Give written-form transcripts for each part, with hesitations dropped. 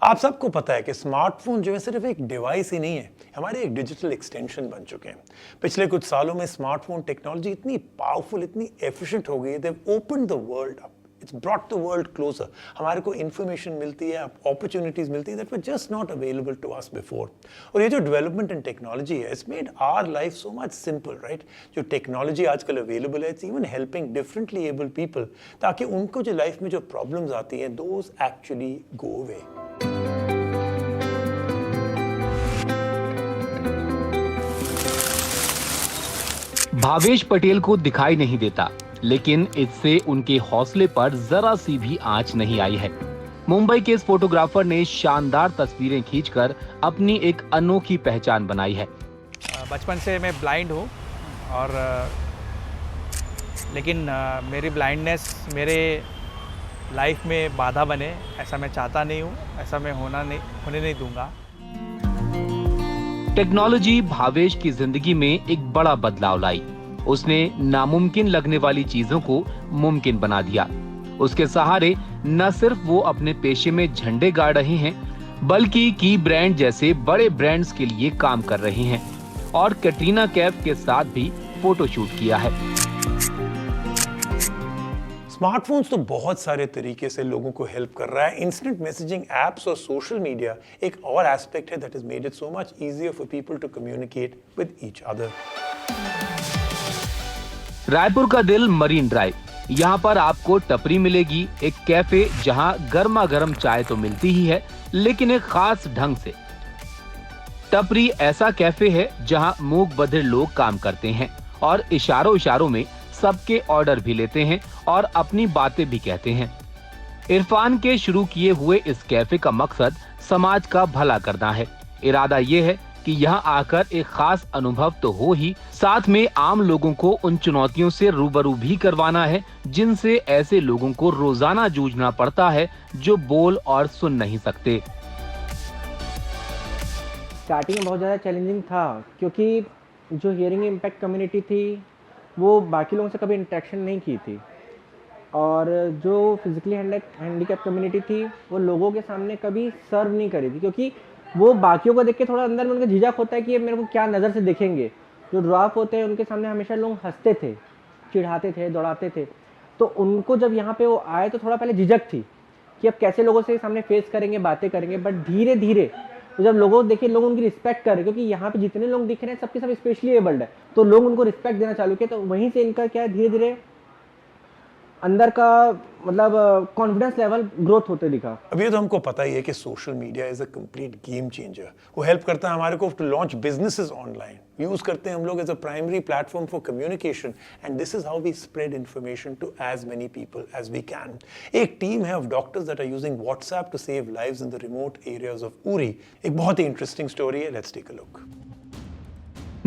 आप सबको पता है कि स्मार्टफोन जो है सिर्फ एक डिवाइस ही नहीं है, हमारे एक डिजिटल एक्सटेंशन बन चुके हैं। पिछले कुछ सालों में स्मार्टफोन टेक्नोलॉजी इतनी पावरफुल, इतनी एफिशिएंट हो गई है, they've opened the world up. It's brought the world closer. हमारे को इंफॉर्मेशन मिलती है, अपॉर्चुनिटीज मिलती है that were just not available to us before. और ये जो डेवलपमेंट इन टेक्नोलॉजी है, it's made our life so much simple, right? जो टेक्नोलॉजी आजकल अवेलेबल है, it's even helping differently able people, ताकि उनको जो लाइफ में जो प्रॉब्लम्स आती हैं, those actually go away. Bhavesh Patel को दिखाई नहीं देता, लेकिन इससे उनके हौसले पर जरा सी भी आंच नहीं आई है। मुंबई के इस फोटोग्राफर ने शानदार तस्वीरें खींचकर अपनी एक अनोखी पहचान बनाई है। बचपन से मैं ब्लाइंड हूँ और लेकिन मेरी ब्लाइंडनेस मेरे लाइफ में बाधा बने, ऐसा मैं चाहता नहीं हूँ, ऐसा मैं होने नहीं दूंगा। टेक्नोलॉजी भावेश की जिंदगी में एक बड़ा बदलाव लाई। उसने नामुमकिन लगने वाली चीजों को मुमकिन बना दिया। उसके सहारे न सिर्फ वो अपने पेशे में झंडे गाड़ रहे हैं, बल्कि की ब्रांड जैसे बड़े ब्रांड्स के लिए काम कर रहे हैं और कैटरीना कैफ के साथ भी फोटोशूट किया है। स्मार्टफोन्स तो बहुत सारे तरीके से लोगों को हेल्प कर रहा है। इंस्टेंट मैसेजिंग एप्स और सोशल मीडिया एक और एस्पेक्ट है that has made it so much easier for people to communicate with each other. Raipur का दिल मरीन ड्राइव, यहाँ पर आपको टपरी मिलेगी, एक कैफे जहाँ गर्मा गर्म चाय तो मिलती ही है, लेकिन एक खास ढंग से। टपरी ऐसा कैफे है जहाँ मूक बधिर लोग काम करते हैं और इशारों में सबके ऑर्डर भी लेते हैं और अपनी बातें भी कहते हैं। इरफान के शुरू किए हुए इस कैफे का मकसद समाज का भला करना है। इरादा ये है कि यहाँ आकर एक खास अनुभव तो हो ही, साथ में आम लोगों को उन चुनौतियों से रूबरू भी करवाना है जिनसे ऐसे लोगों को रोजाना जूझना पड़ता है जो बोल और सुन नहीं सकते। स्टार्टिंग में बहुत ज़्यादा चैलेंजिंग था, क्योंकि जो हियरिंग इम्पैक्ट कम्युनिटी थी वो बाकी लोगों से कभी इंटरेक्शन नहीं की थी, और जो फिजिकली हैंडीकैप कम्युनिटी थी वो लोगों के सामने कभी सर्व नहीं करी थी, क्योंकि वो बाकियों को देख के थोड़ा अंदर में उनका झिझक होता है कि ये मेरे को क्या नज़र से देखेंगे। जो ड्राफ होते हैं उनके सामने हमेशा लोग हंसते थे, चिढ़ाते थे, दौड़ाते थे, तो उनको जब यहाँ पे वो आए तो थोड़ा पहले झिझक थी कि अब कैसे लोगों से सामने फेस करेंगे, बातें करेंगे। बट धीरे धीरे तो जब लोगों देखे, लोग उनकी रिस्पेक्ट कर रहे, क्योंकि यहाँ पे जितने लोग दिख रहे हैं सबके सब स्पेशली एबल्ड है, तो लोग उनको रिस्पेक्ट देना चालू किए। तो वहीं से इनका क्या है, धीरे धीरे अंदर का मतलब कॉन्फिडेंस लेवल ग्रोथ होते दिखा। अभी तो हमको पता ही है कि social media is a complete game changer. वो हेल्प करता है हमारे को to launch businesses online. Use करते हैं हम लोग as a primary platform for communication, and this is how we spread information to as many people as we can. एक टीम है of doctors that are using WhatsApp to save lives in the remote areas of Uri. एक बहुत ही interesting story है, let's take a look.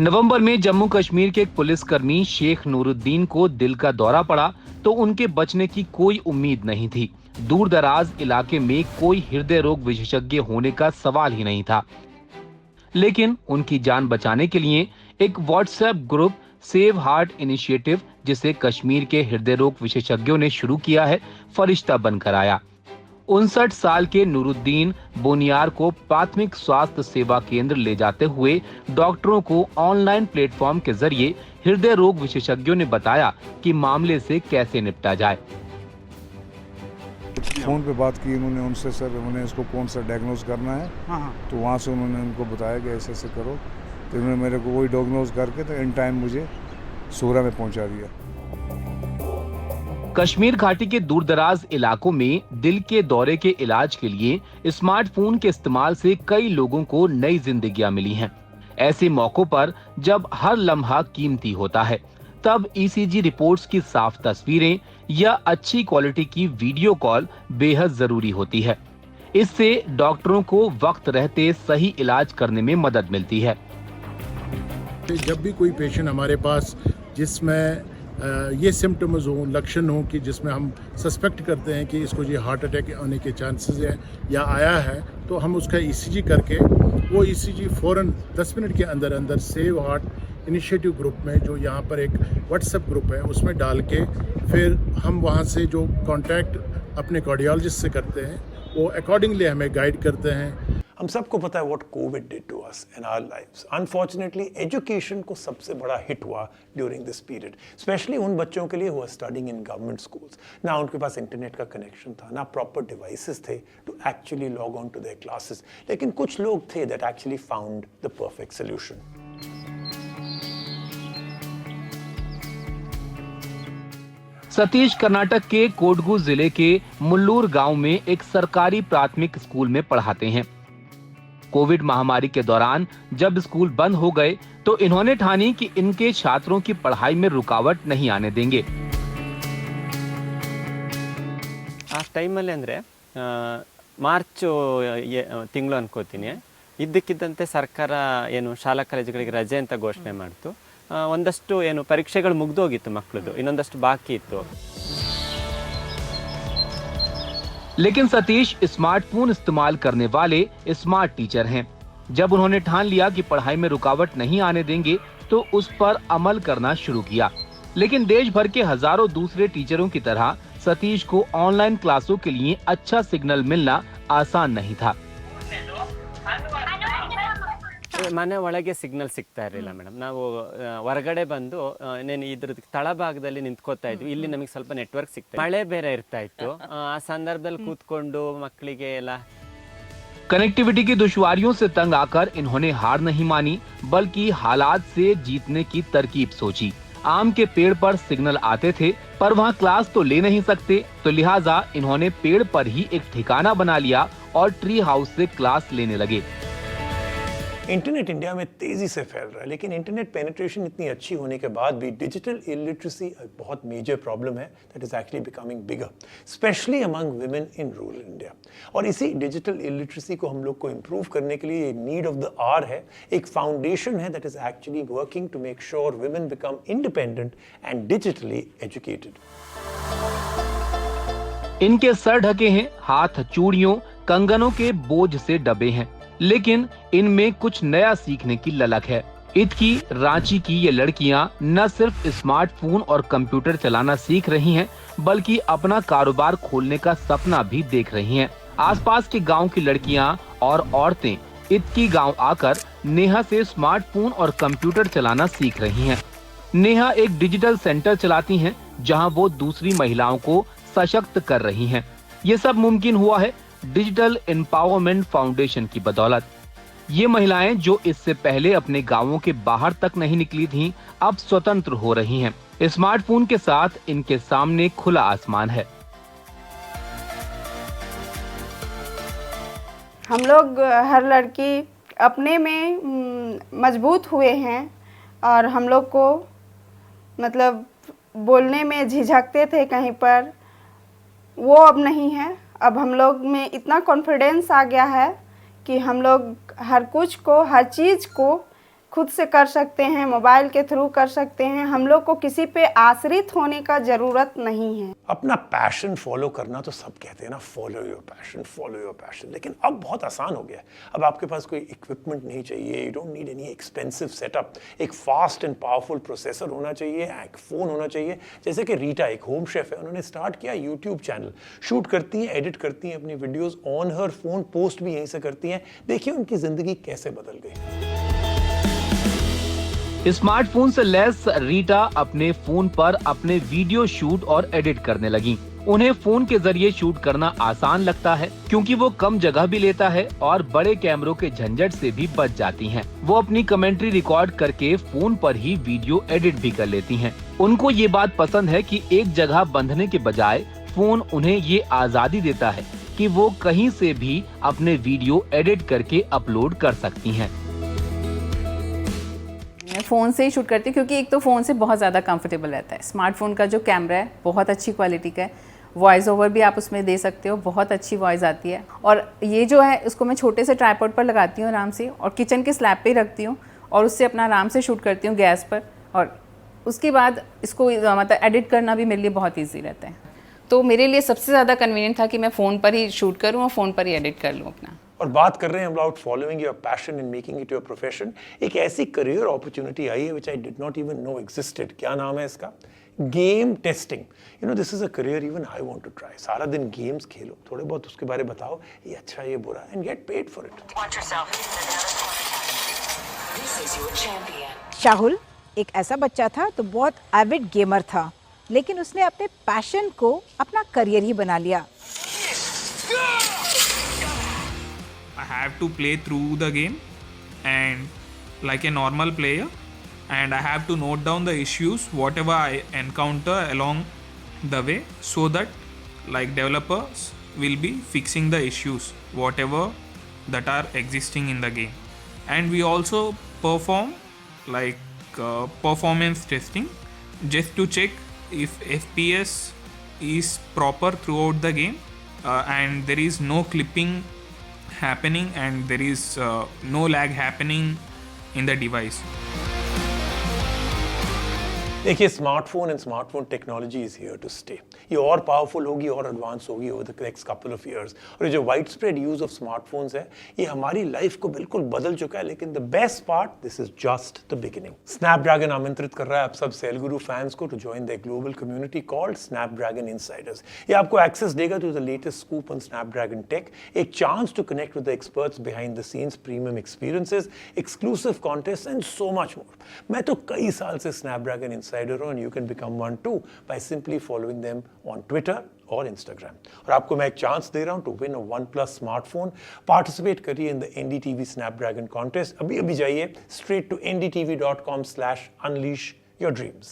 नवंबर में जम्मू कश्मीर के एक पुलिसकर्मी शेख नूरुद्दीन को दिल का दौरा पड़ा तो उनके बचने की कोई उम्मीद नहीं थी। दूर दराज इलाके में कोई हृदय रोग विशेषज्ञ होने का सवाल ही नहीं था, लेकिन उनकी जान बचाने के लिए एक WhatsApp group save heart initiative, जिसे कश्मीर के हृदय रोग विशेषज्ञों ने शुरू किया है, फरिश्ता बनकर आया। 59 साल के नूरुद्दीन बोनियार को प्राथमिक स्वास्थ्य सेवा केंद्र ले जाते हुए डॉक्टरों को ऑनलाइन प्लेटफॉर्म के जरिए हृदय रोग विशेषज्ञों ने बताया कि मामले से कैसे निपटा जाए। फोन पे बात की उन्होंने उनसे, सर उन्हें इसको कौन सा डायग्नोज करना है। तो वहाँ से उन्होंने उनको बताया कि ऐसे ऐसे करो, तो उन्होंने मेरे को वही डायग्नोज करके तो इन टाइम मुझे सोरा में पहुँचा दिया। कश्मीर घाटी के दूरदराज इलाकों में दिल के दौरे के इलाज के लिए स्मार्टफोन के इस्तेमाल से कई लोगों को नई जिंदगियां मिली हैं। ऐसे मौकों पर जब हर लम्हा कीमती होता है, तब ईसीजी रिपोर्ट्स की साफ तस्वीरें या अच्छी क्वालिटी की वीडियो कॉल बेहद जरूरी होती है। इससे डॉक्टरों को वक्त रहते सही इलाज करने में मदद मिलती है। जब भी कोई पेशेंट हमारे पास जिसमें ये सिम्टम्स हों, लक्षण हों कि जिसमें हम सस्पेक्ट करते हैं कि इसको ये हार्ट अटैक आने के चांसेस हैं या आया है, तो हम उसका ईसीजी करके वो ईसीजी फ़ौरन 10 मिनट के अंदर अंदर सेव हार्ट इनिशिएटिव ग्रुप में, जो यहाँ पर एक व्हाट्सएप ग्रुप है, उसमें डाल के फिर हम वहाँ से जो कांटेक्ट अपने कार्डियोलॉजिस्ट से करते हैं, वो अकॉर्डिंगली हमें गाइड करते हैं। हम सबको पता है what COVID did to us in our lives. Unfortunately education को सबसे बड़ा हिट हुआ ड्यूरिंग दिस पीरियड, स्पेशली उन बच्चों के लिए who are studying in government schools. ना उनके पास इंटरनेट का कनेक्शन था, ना प्रॉपर डिवाइसेस थे to actually log on to their classes. लेकिन कुछ लोग थे that actually found the perfect solution. Satish Karnataka के कोडगु जिले के मुल्लूर गांव में एक सरकारी प्राथमिक स्कूल में पढ़ाते हैं। कोविड महामारी के दौरान जब स्कूल बंद हो गए तो इन्होंने ठानी कि इनके छात्रों की पढ़ाई में रुकावट नहीं आने देंगे। ಆ ಟೈಮಲ್ಲಿ ಅಂದರೆ ಮಾರ್ಚು ತಿಂಗಳು ಅನ್ಕೋತೀನಿ, ಇದ್ದಕ್ಕಿದ್ದಂತೆ ಸರ್ಕಾರ ಏನು ಶಾಲಾ ಕಾಲೇಜುಗಳಿಗೆ ರಜೆ ಅಂತ ಘೋಷಣೆ ಮಾಡ್ತು. ಒಂದಷ್ಟು ಏನು ಪರೀಕ್ಷೆಗಳು ಮುಗ್ದೋಗಿತ್ತು ಮಕ್ಕಳದು, ಇನ್ನೊಂದಷ್ಟು ಬಾಕಿ ಇತ್ತು. लेकिन सतीश स्मार्टफोन इस्तेमाल करने वाले स्मार्ट टीचर हैं। जब उन्होंने ठान लिया कि पढ़ाई में रुकावट नहीं आने देंगे तो उस पर अमल करना शुरू किया। लेकिन देश भर के हजारों दूसरे टीचरों की तरह सतीश को ऑनलाइन क्लासों के लिए अच्छा सिग्नल मिलना आसान नहीं था। ಮನೆ ಒಳಗೆ ಸಿಗ್ನಲ್ ಸಿಗ್ತಾ ಇರಲಿಲ್ಲ ಮೇಡಮ್. ನಾವು ಹೊರಗಡೆ ಬಂದು నేను ಇದ್ರ ತಳಭಾಗದಲ್ಲಿ ನಿಂತ್ಕೋತಾ ಇದ್ವಿ. ಇಲ್ಲಿ ನಮಗೆ ಸ್ವಲ್ಪ ನೆಟ್ವರ್ಕ್ ಸಿಗ್ತಾ, ಮಳೆ ಬೇರೆ ಇರ್ತಾ ಇತ್ತು. ಆ ಸಂದರ್ಭದಲ್ಲಿ ಕೂತ್ಕೊಂಡು ಮಕ್ಕಳಿಗೆ ಎಲ್ಲ कनेक्टिविटी की दुश्वारियों से तंग आकर इन्होंने हार नहीं मानी, बल्कि हालात से जीतने की तरकीब सोची। आम के पेड़ पर सिग्नल आते थे पर वहाँ क्लास तो ले नहीं सकते, तो लिहाजा इन्होंने पेड़ पर ही एक ठिकाना बना लिया और ट्री हाउस से क्लास लेने लगे। इंटरनेट इंडिया में तेजी से फैल रहा है, लेकिन इंटरनेट पेनिट्रेशन इतनी अच्छी होने के बाद भी डिजिटल इलिटरेसी एक बहुत मेजर प्रॉब्लम है that is actually becoming bigger, specially among women in rural India. और इसी डिजिटल इलिटरेसी को हम लोग को इम्प्रूव करने के लिए नीड ऑफ द आवर है। एक फाउंडेशन है that is actually working to make sure women become independent and digitally educated. इनके सर ढके हैं, हाथ चूड़ियों कंगनों के बोझ से दबे हैं, लेकिन इनमें कुछ नया सीखने की ललक है। इतकी रांची की ये लड़कियां न सिर्फ स्मार्टफोन और कंप्यूटर चलाना सीख रही हैं, बल्कि अपना कारोबार खोलने का सपना भी देख रही हैं। आसपास के गांव की लड़कियां और औरतें इतकी गांव आकर नेहा से स्मार्टफोन और कंप्यूटर चलाना सीख रही हैं। नेहा एक डिजिटल सेंटर चलाती हैं, जहां वो दूसरी महिलाओं को सशक्त कर रही हैं। ये सब मुमकिन हुआ है डिजिटल एम्पावरमेंट फाउंडेशन की बदौलत। ये महिलाएं जो इससे पहले अपने गांवों के बाहर तक नहीं निकली थीं, अब स्वतंत्र हो रही हैं। स्मार्टफोन के साथ इनके सामने खुला आसमान है। हम लोग हर लड़की अपने में मजबूत हुए हैं और हम लोग को मतलब बोलने में झिझकते थे कहीं पर, वो अब नहीं है। अब हम लोग में इतना कॉन्फिडेंस आ गया है कि हम लोग हर कुछ को, हर चीज़ को खुद से कर सकते हैं, मोबाइल के थ्रू कर सकते हैं। हम लोग को किसी पे आश्रित होने का ज़रूरत नहीं है। अपना पैशन फॉलो करना तो सब कहते हैं ना, follow your passion, follow your passion. लेकिन अब बहुत आसान हो गया है। अब आपके पास कोई इक्विपमेंट नहीं चाहिए, you don't need any expensive setup. एक फास्ट एंड पावरफुल प्रोसेसर होना चाहिए, एक फ़ोन होना चाहिए। जैसे कि रीटा एक होम शेफ है, उन्होंने स्टार्ट किया यूट्यूब चैनल, शूट करती हैं, एडिट करती हैं अपनी videos on her phone, post भी यहीं से करती हैं। देखिए उनकी ज़िंदगी कैसे बदल गई। स्मार्टफोन से लैस रीटा अपने फोन पर अपने वीडियो शूट और एडिट करने लगी। उन्हें फोन के जरिए शूट करना आसान लगता है क्योंकि वो कम जगह भी लेता है और बड़े कैमरों के झंझट से भी बच जाती हैं। वो अपनी कमेंट्री रिकॉर्ड करके फोन पर ही वीडियो एडिट भी कर लेती हैं। उनको ये बात पसंद है कि एक जगह बंधने के बजाय फोन उन्हें ये आजादी देता है कि वो कहीं से भी अपने वीडियो एडिट करके अपलोड कर सकती हैं। मैं फ़ोन से ही शूट करती हूँ क्योंकि एक तो फ़ोन से बहुत ज़्यादा कंफर्टेबल रहता है। स्मार्टफोन का जो कैमरा है बहुत अच्छी क्वालिटी का है, वॉइस ओवर भी आप उसमें दे सकते हो, बहुत अच्छी वॉइस आती है। और ये जो है इसको मैं छोटे से ट्राइपॉड पर लगाती हूँ आराम से, और किचन के स्लैब पे ही रखती हूँ और उससे अपना आराम से शूट करती हूँ गैस पर। और उसके बाद इसको मतलब एडिट करना भी मेरे लिए बहुत ईजी रहता है। तो मेरे लिए सबसे ज़्यादा कन्वीनियंट था कि मैं फ़ोन पर ही शूट करूँ और फ़ोन पर ही एडिट कर लूँ अपना। और बात कर रहे हैं about following your passion and making it your profession. एक ऐसी करियर अपॉर्चुनिटी आई है which I did not even know existed. क्या नाम है इसका? Game testing, you know this is a career even I want to try. सारा दिन गेम्स खेलो, थोड़े बहुत उसके बारे में बताओ, ये अच्छा ये बुरा, and get paid for it. Shahul एक ऐसा बच्चा था तो बहुत एविड गेमर था, लेकिन उसने अपने पैशन को अपना करियर ही बना लिया। I have to play through the game and like a normal player, and I have to note down the issues whatever I encounter along the way, so that like developers will be fixing the issues whatever that are existing in the game. And we also perform like performance testing just to check if FPS is proper throughout the game, and there is no clipping happening and there is no lag happening in the device. देखिए smartphone and smartphone technology is here to stay. ये और powerful होगी और advance होगी over the next couple of years. और ये जो wide spread use of smartphones है ये हमारी लाइफ को बिल्कुल बदल चुका है, लेकिन the best part this is just the beginning. Snapdragon आमंत्रित कर रहा है आप सब सेलगुरु फैंस को to join the global community called Snapdragon insiders. ये आपको एक्सेस देगा to the latest scoop on Snapdragon tech, एक chance to connect with the experts behind the scenes, premium experiences, exclusive contest and so much more. मैं तो कई साल से Snapdragon insider हूं, and you can become one too by simply following them on Twitter और Instagram। और आपको मैं एक चांस दे रहा हूं to win a OnePlus smartphone. Participate करिए in the NDTV Snapdragon contest. अभी जाइए straight to ndtv.com/unleash your dreams।